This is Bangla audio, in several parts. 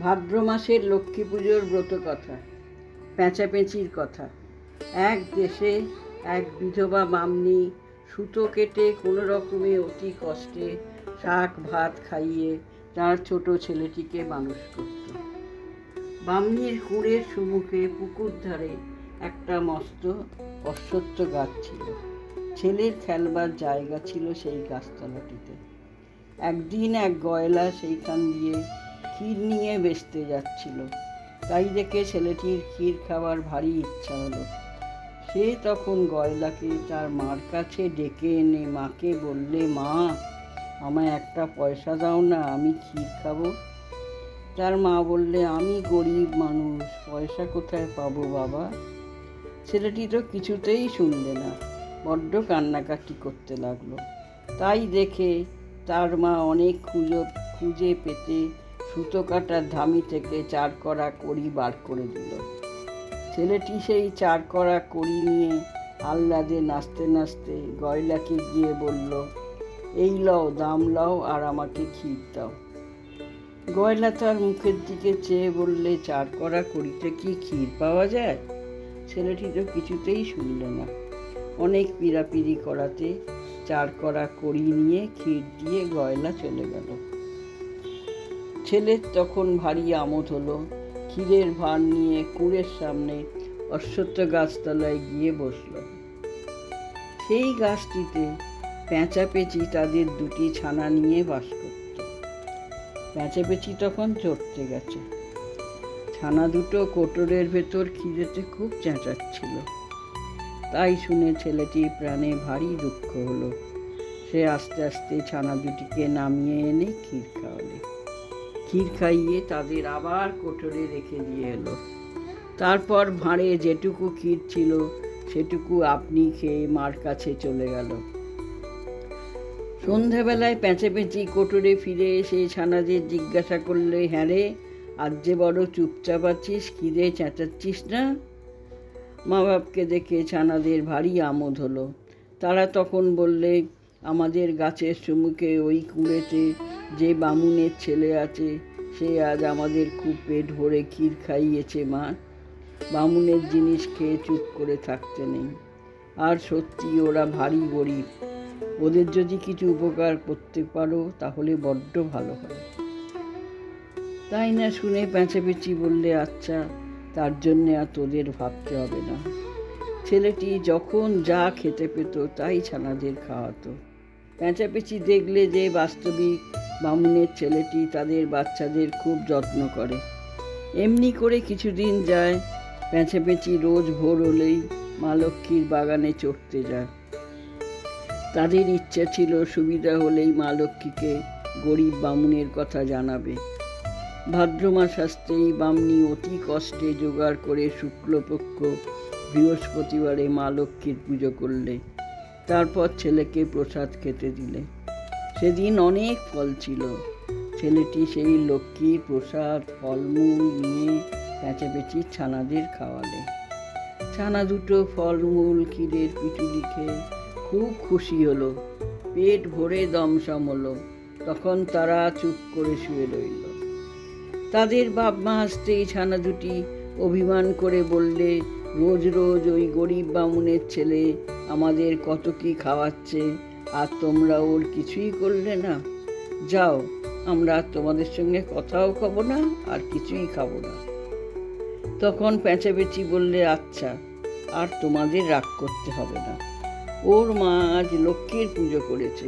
ভাদ্র মাসের লক্ষ্মী পুজোর ব্রত কথা, পেঁচাপেঁচির কথা। এক দেশে এক বিধবা বামনী সুতো কেটে কোনো রকমে অতি কষ্টে শাক ভাত খাইয়ে তার ছোট ছেলেটিকে মানুষ করত। বামনীর কুঁড়ের সম্মুখে পুকুর ধারে একটা মস্ত অশ্বত্থ গাছ ছিল। ছেলের খেলবার জায়গা ছিল সেই গাছতলাটিতে। একদিন এক গয়লা সেইখান দিয়ে ক্ষীর নিয়ে বেচতে যাচ্ছিল। তাই দেখে ছেলেটির ক্ষীর খাবার ভারী ইচ্ছা হলো। সে তখন গয়লাকে তার মার কাছে ডেকে এনে মাকে বললে, মা, আমায় একটা পয়সা দাও না, আমি ক্ষীর খাবো। তার মা বললে, আমি গরিব মানুষ, পয়সা কোথায় পাবো বাবা? ছেলেটি তো কিছুতেই শুনলে না, বড্ড কান্নাকাটি করতে লাগলো। তাই দেখে তার মা অনেক খুঁজে পেতে সুতো কাটার ধামি থেকে 4 কড়া কড়ি বার করে দিল। ছেলেটি সেই 4 কড়া কড়ি নিয়ে আহ্লাদে নাচতে নাচতে গয়লাকে গিয়ে বলল, এই লও, দাম লও আর আমাকে ক্ষীর দাও। গয়লা তার মুখের দিকে চেয়ে বললে, 4 কড়া কড়িতে কি ক্ষীর পাওয়া যায়? ছেলেটি তো কিছুতেই শুনলে না। অনেক পীড়াপিড়ি করাতে 4 কড়া কড়ি নিয়ে ক্ষীর দিয়ে গয়লা চলে গেল। ছেলের তখন ভারী আমোদ হলো। ক্ষীরের ভার নিয়ে কুঁড়ের সামনে অশ্বত্থ গাছতলায় গিয়ে বসল। সেই গাছটিতে পেঁচাপেঁচি তাদের 2টি ছানা নিয়ে বাস করত। পেঁচাপেঁচি তখন চড়তে গেছে। ছানা দুটো কোটরের ভেতর খিদেতে খুব চেঁচাচ্ছিল। তাই শুনে ছেলেটির প্রাণে ভারী দুঃখ হলো। সে আস্তে আস্তে ছানা দুটিকে নামিয়ে এনে ক্ষীর খাওয়ালে। ক্ষীর খাইয়ে তাদের আবার কোটরে রেখে দিয়ে এলো। তারপর ভাঁড়ে যেটুকু ক্ষীর ছিল সেটুকু আপনি খেয়ে মার কাছে চলে গেল। সন্ধ্যাবেলায় পেঁচাপেঁচি কোটরে ফিরে এসে ছানাদের জিজ্ঞাসা করলে, হ্যাঁ রে, আজ যে বড় চুপচাপ আছিস, খিদে চেঁচাচ্ছিস না? মা বাপকে দেখে ছানাদের ভারী আমোদ হলো। তারা তখন বললে, আমাদের গাছের সম্মুখে ওই কুঁড়েতে যে বামুনের ছেলে আছে, সে আজ আমাদের খুব পেট ভরে ক্ষীর খাইয়েছে মা। বামুনের জিনিস খেয়ে চুপ করে থাকতে নেই। আর সত্যি ওরা ভারী গরিব, ওদের যদি কিছু উপকার করতে পারো তাহলে বড্ড ভালো হয়। তাই না শুনে পেঁচাপেঁচি বললে, আচ্ছা, তার জন্যে আর তোদের ভাবতে হবে না। ছেলেটি যখন যা খেতে পেত তাই ছানাদের খাওয়াতো। পেঁচাপেঁচি দেখলে যে বাস্তবিক বামুনের ছেলেটি তাদের বাচ্চাদের খুব যত্ন করে। এমনি করে কিছুদিন যায়। পেঁচাপেঁচি রোজ ভোর হলেই মা লক্ষ্মীর বাগানে চড়তে যায়। তাদের ইচ্ছে ছিল সুবিধা হলেই মা লক্ষ্মীকে গরিব বামুনের কথা জানাবে। ভাদ্র মাস আসতেই বামনী অতি কষ্টে জোগাড় করে শুক্লপক্ষ বৃহস্পতিবারে মা লক্ষ্মীর পুজো করলে। তারপর ছেলেকে প্রসাদ খেতে দিলে। সেদিন অনেক ফল ছিল। ছেলেটি সেই লক্ষ্মীর প্রসাদ ফলমূল নিয়ে পেঁচাপেঁচির ছানাদের খাওয়ালে। ছানা দুটো ফলমূল ক্ষীরের পিটুলি খেয়ে খুব খুশি হলো, পেট ভরে দমসম হলো। তখন তারা চুপ করে শুয়ে রইল। তাদের বাপ মা আসতেই ছানা দুটি অভিমান করে বললে, রোজ রোজ ওই গরিব বামুনের ছেলে আমাদের কত কি খাওয়াচ্ছে, আর তোমরা ওর কিছুই করলে না। যাও, আমরা তোমাদের সঙ্গে কথাও খাবো না, আর কিছুই খাবো না। তখন পেঁচাপেঁচি বললে, আচ্ছা, আর তোমাদের রাগ করতে হবে না। ওর মা আজ লক্ষ্মীর পুজো করেছে,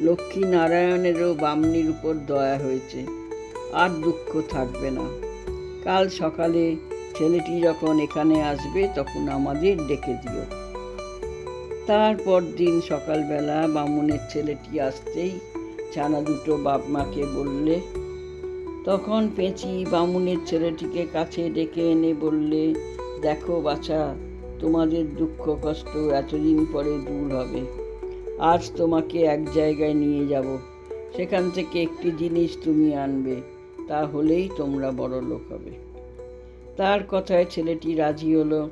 লক্ষ্মী নারায়ণেরও বামনির উপর দয়া হয়েছে, আর দুঃখ থাকবে না। কাল সকালে ছেলেটি যখন এখানে আসবে তখন আমাদের ডেকে দিও। তারপর দিন সকালবেলা বামুনের ছেলেটি আসতেই ছানা দুটো বাপ মাকে বললে। তখন পেঁচি বামুনের ছেলেটিকে কাছে ডেকে এনে বললে, দেখো বাছা, তোমাদের দুঃখ কষ্ট এতদিন পরে দূর হবে। আজ তোমাকে এক জায়গায় নিয়ে যাব, সেখান থেকে একটি জিনিস তুমি আনবে, তাহলেই তোমরা বড় লোক হবে। তার কথায় ছেলেটি রাজি হলো।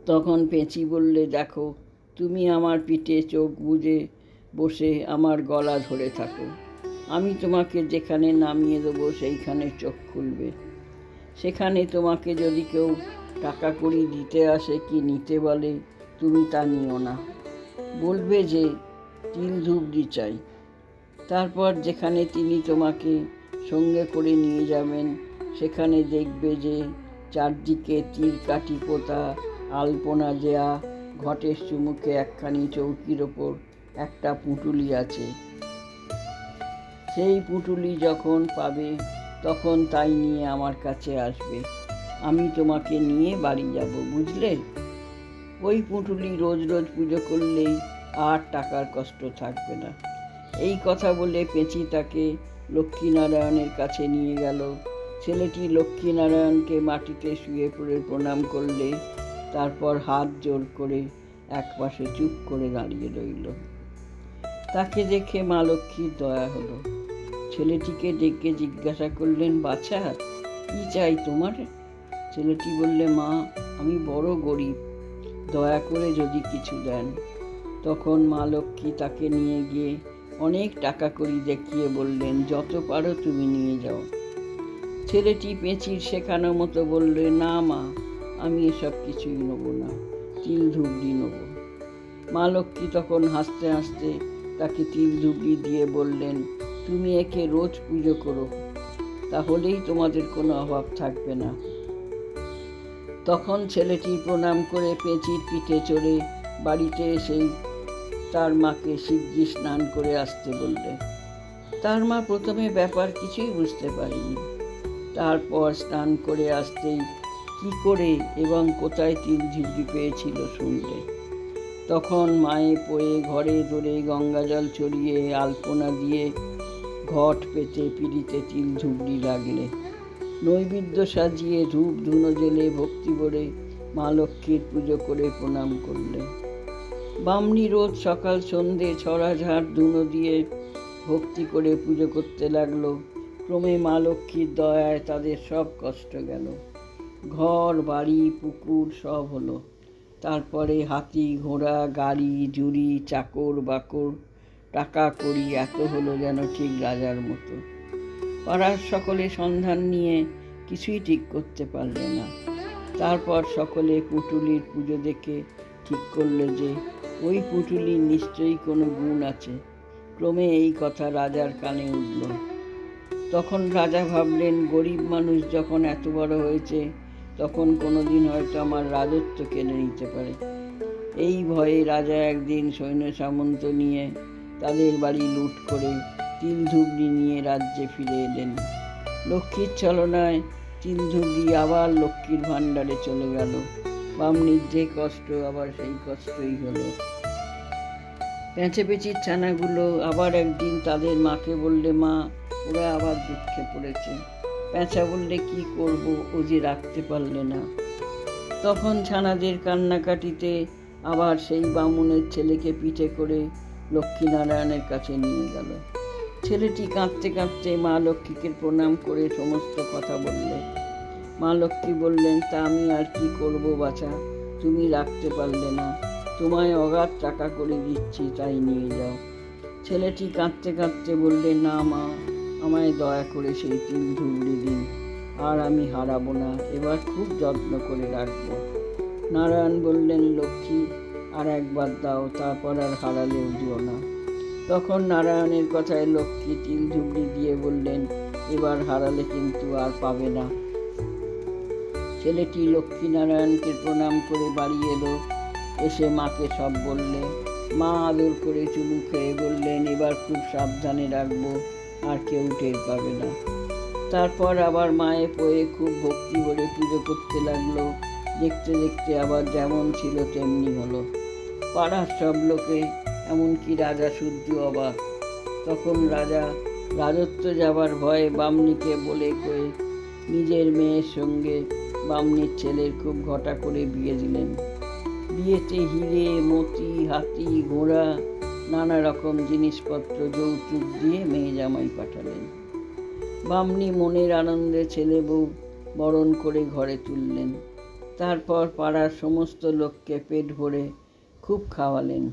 তখন পেঁচি বললে, দেখো, তুমি আমার পিঠে চোখ বুজে বসে আমার গলা ধরে থাকো। আমি তোমাকে যেখানে নামিয়ে দেবো সেইখানে চোখ খুলবে। সেখানে তোমাকে যদি কেউ টাকা কড়ি দিতে আসে কি নিতে বলে, তুমি তা নিও না, বলবে যে তিল ধূপড়ি চাই। তারপর যেখানে তিনি তোমাকে সঙ্গে করে নিয়ে যাবেন সেখানে দেখবে যে চারদিকে তীর কাঠি পোতা, আলপনা দেয়া, ঘটের চুমুকে একখানি চৌকির ওপর একটা পুঁটুলি আছে। সেই পুঁটুলি যখন পাবে তখন তাই নিয়ে আমার কাছে আসবে, আমি তোমাকে নিয়ে বাড়ি যাব, বুঝলে? ওই পুঁটুলি রোজ রোজ পুজো করলেই আর টাকার কষ্ট থাকবে না। এই কথা বলে পেঁচি তাকে লক্ষ্মীনারায়ণের কাছে নিয়ে গেল। ছেলেটি লক্ষ্মীনারায়ণকে মাটিতে শুয়ে পড়ে প্রণাম করলে, তারপর হাত জোড় করে একপাশে চুপ করে দাঁড়িয়ে রইল। তাকে দেখে মা লক্ষ্মীর দয়া হলো। ছেলেটিকে ডেকে জিজ্ঞাসা করলেন, বাছা, কি চাই তোমার? ছেলেটি বললে, মা, আমি বড় গরিব, দয়া করে যদি কিছু দেন। তখন মা লক্ষ্মী তাকে নিয়ে গিয়ে অনেক টাকা কড়ি দেখিয়ে বললেন, যত পারো তুমি নিয়ে যাও। ছেলেটি পেঁচির শেখানো মতো বললে, না মা, আমি এসব কিছুই নেব না, তিল ধূপড়ি নেব। মা লক্ষ্মী তখন হাসতে হাসতে তাকে তিল ধূপড়ি দিয়ে বললেন, তুমি একে রোজ পুজো করো, তাহলেই তোমাদের কোনো অভাব থাকবে না। তখন ছেলেটি প্রণাম করে পেঁচির পিঠে চড়ে বাড়িতে এসেই তার মাকে শিগগির স্নান করে আসতে বললে। তার মা প্রথমে ব্যাপার কিছুই বুঝতে পারেনি। তারপর স্নান করে আসতেই কি করে এবং কোথায় তিল ধূপড়ি পেয়েছিল শুনলে। তখন মায়ে পয়ে ঘরে দৌড়ে গঙ্গাজল চড়িয়ে আলপনা দিয়ে ঘট পেতে পিড়িতে তিল ধূপড়ি লাগলে। নৈবেদ্য সাজিয়ে ধূপ ধুনো জেলে ভক্তি ভরে মা লক্ষ্মীর পুজো করে প্রণাম করলে। বামনি রোজ সকাল সন্ধে ছড়া ঝাড় ধুনো দিয়ে ভক্তি করে পুজো করতে লাগলো। ক্রমে মা লক্ষ্মীর দয়ায় তাদের সব কষ্ট গেল। ঘর বাড়ি পুকুর সব হলো। তারপরে হাতি ঘোড়া গাড়ি জুড়ি চাকর বাকর টাকা কড়ি এত হলো যেন ঠিক রাজার মতো। পাড়ার সকলে সন্ধান নিয়ে কিছুই ঠিক করতে পারলে না। তারপর সকলে পুঁটুলির পুজো দেখে ঠিক করলে যে ওই পুঁটুলির নিশ্চয়ই কোনো গুণ আছে। ক্রমে এই কথা রাজার কানে উঠল। তখন রাজা ভাবলেন, গরিব মানুষ যখন এত বড় হয়েছে তখন কোনোদিন হয়তো আমার রাজত্ব কেড়ে নিতে পারে। এই ভয়ে রাজা একদিন সৈন্য সামন্ত নিয়ে তাদের বাড়ি লুট করে তিল ধূপড়ি নিয়ে রাজ্যে ফিরে এলেন। লক্ষ্মীর ছলনায় তিল ধূপড়ি আবার লক্ষ্মীর ভাণ্ডারে চলে গেল। বামনির যে কষ্ট আবার সেই কষ্টই হলো। পেঁচের ছানাগুলো আবার একদিন তাদের মাকে বললে, মা, ওরা আবার দুঃখে পড়েছে। পেঁচা বললে, কি করব, ও যে রাখতে পারলে না। তখন ছানাদের কান্নাকাটিতে আবার সেই বামুনের ছেলেকে পিঠে করে লক্ষ্মীনারায়ণের কাছে নিয়ে গেল। ছেলেটি কাঁদতে কাঁদতে মা লক্ষ্মীকে প্রণাম করে সমস্ত কথা বললে। মা লক্ষ্মী বললেন, তা আমি আর কি করব বাছা, তুমি রাখতে পারলে না, তোমায় অগাধ টাকা করে দিচ্ছি, তাই নিয়ে যাও। ছেলেটি কাঁদতে কাঁদতে বললে, না মা, আমায় দয়া করে সেই তিল ধূপড়ি দিন, আর আমি হারাবো না, এবার খুব যত্ন করে রাখবো। নারায়ণ বললেন, লক্ষ্মী, আর একবার দাও, তারপর আর হারালেও দিও না। তখন নারায়ণের কথায় লক্ষ্মী তিল ধূপড়ি দিয়ে বললেন, এবার হারালে কিন্তু আর পাবে না। ছেলেটি লক্ষ্মীনারায়ণকে প্রণাম করে বাড়ি এলো। এসে মাকে সব বললে। মা আদর করে চুমু খেয়ে বললেন, এবার খুব সাবধানে রাখবো, আর কেউ টের পাবে না। তারপর আবার মায়ে পয়ে খুব ভক্তি ভরে পুজো করতে লাগলো। দেখতে দেখতে আবার যেমন ছিল তেমনি হলো। পাড়ার সব লোকে, এমনকি রাজা শুদ্ধ অবাক। তখন রাজা রাজত্ব যাবার ভয়ে বামনিকে বলে কয়ে নিজের মেয়ের সঙ্গে বামনির ছেলের খুব ঘটা করে বিয়ে দিলেন। বিয়েতে হিরে মতি হাতি ঘোড়া নানা রকম জিনিসপত্র যৌতুক দিয়ে মেয়ে জামাই পাঠালেন। বামনি মনের আনন্দে ছেলে বউ বরণ করে ঘরে তুললেন। তারপর পাড়ার সমস্ত লোককে পেট ভরে খুব খাওয়ালেন।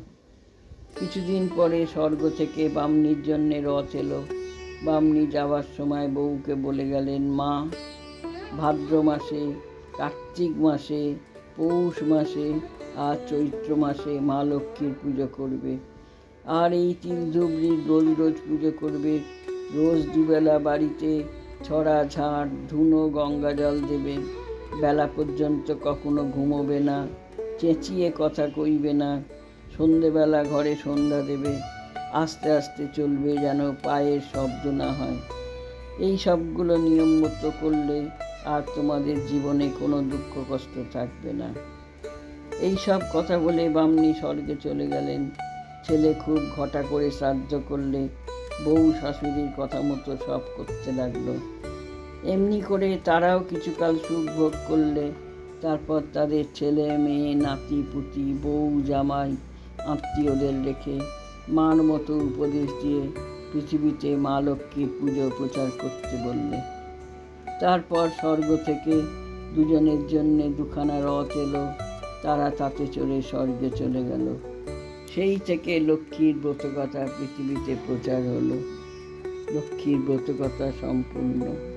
কিছুদিন পরে স্বর্গ থেকে বামনির জন্যে রথ এলো। বামনি যাওয়ার সময় বউকে বলে গেলেন, মা, ভাদ্র মাসে, কার্তিক মাসে, পৌষ মাসে আর চৈত্র মাসে মা লক্ষ্মীর পুজো করবে। আর এই তিল ধুবড়ির রোজ রোজ পুজো করবে। রোজ দুবেলা বাড়িতে ছড়া ঝাড় ধুনো গঙ্গা জল দেবে। বেলা পর্যন্ত কখনো ঘুমোবে না, চেঁচিয়ে কথা কইবে না। সন্ধেবেলা ঘরে সন্ধ্যা দেবে। আস্তে আস্তে চলবে, যেন পায়ের শব্দ না হয়। এই সবগুলো নিয়ম মতো করলে আর তোমাদের জীবনে কোনো দুঃখ কষ্ট থাকবে না। এই সব কথা বলে বামনি স্বর্গে চলে গেলেন। ছেলে খুব ঘটা করে শ্রাদ্ধ করলে, বউ শাশুড়ির কথা মতো সব করতে লাগলো। এমনি করে তারাও কিছুকাল সুখ ভোগ করলে। তারপর তাদের ছেলে মেয়ে নাতি পুতি বউ জামাই আত্মীয়দের রেখে মার মতো উপদেশ দিয়ে পৃথিবীতে মা লক্ষ্মীর পুজো প্রচার করতে বললে। তারপর স্বর্গ থেকে দুজনের জন্য দুখানা রথ এলো। তারা তাতে চড়ে স্বর্গে চলে গেল। সেই থেকে লক্ষ্মীর ব্রতকথা পৃথিবীতে প্রচার হলো। লক্ষ্মীর ব্রতকথা সম্পূর্ণ।